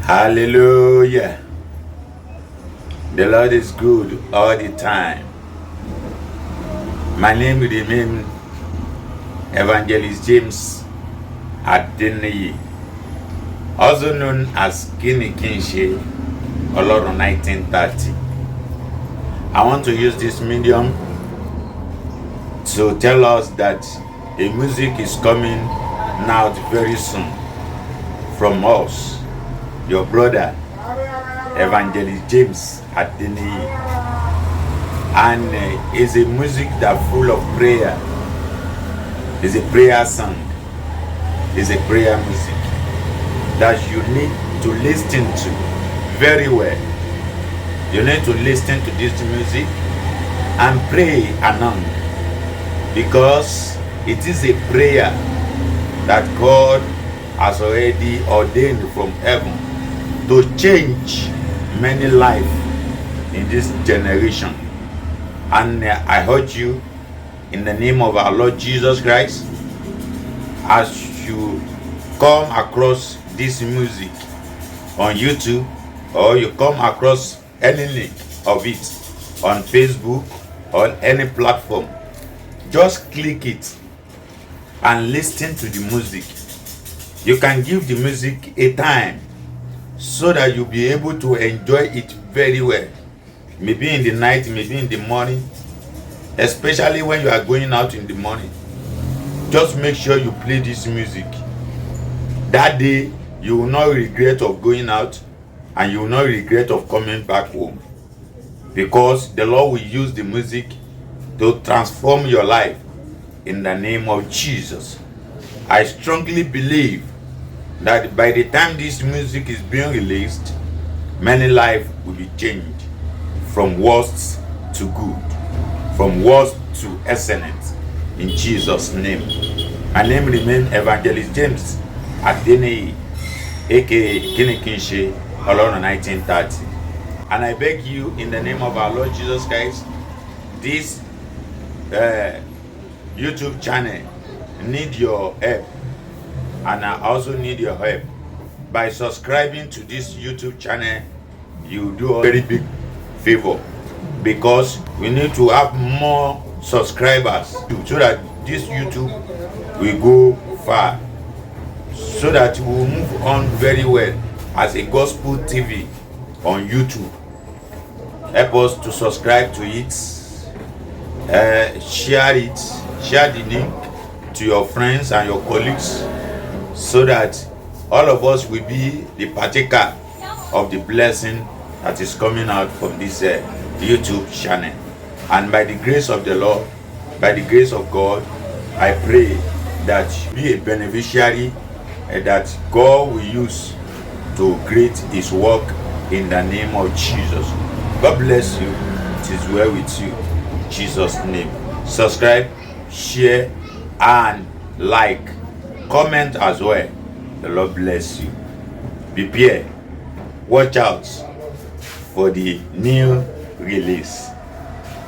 Hallelujah. The Lord is good all the time. My name remains Evangelist James Adeniyi, also known as Kiakia Olorun 1930. I want to use this medium to tell us that a music is coming out very soon from us, your brother Evangelist James Adeniyi, and it's a music that full of prayer. It's a prayer song. It's a prayer music that you need to listen to very well. You need to listen to this music and pray along, because it is a prayer that God has already ordained from heaven to change many lives in this generation. And I urge you, in the name of our Lord Jesus Christ, as you come across this music on YouTube, or you come across any link of it on Facebook or any platform, just click it and listen to the music. You can give the music a time so that you'll be able to enjoy it very well. Maybe in the night, maybe in the morning, especially when you are going out in the morning. Just make sure you play this music. That day, you will not regret of going out, and you will not regret of coming back home, because the Lord will use the music to transform your life in the name of Jesus. I strongly believe that by the time this music is being released, many lives will be changed from worst to good, from worst to excellent, in Jesus' name. My name remains Evangelist James Adeniyi, aka Kiakia Olorun 1930. And I beg you, in the name of our Lord Jesus Christ, this YouTube channel need your help, and I also need your help. By subscribing to this YouTube channel, you do a very big favor, because we need to have more subscribers so that this YouTube will go far, so that we will move on very well as a gospel TV on YouTube. Help us to subscribe to it, share the link to your friends and your colleagues, so that all of us will be the partaker of the blessing that is coming out from this YouTube channel. And by the grace of the Lord, by the grace of God, I pray that you be a beneficiary that God will use to create his work in the name of Jesus. God bless you. It is well with you. In Jesus' name. Subscribe, share, and like. Comment as well. The Lord bless you. Prepare. Watch out for the new release.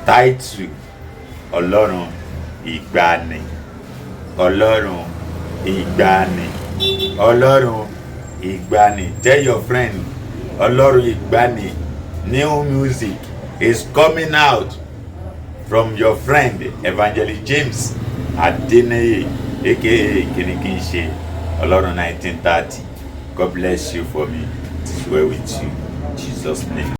Title: Olorun Igbani. Olorun Igbani. Olorun Igbani. Tell your friend, Olorun Igbani. New music is coming out from your friend Evangelist James Adeniyi, aka Kiakia Olorun 1930. God bless you for me. It is well with you. In Jesus' name.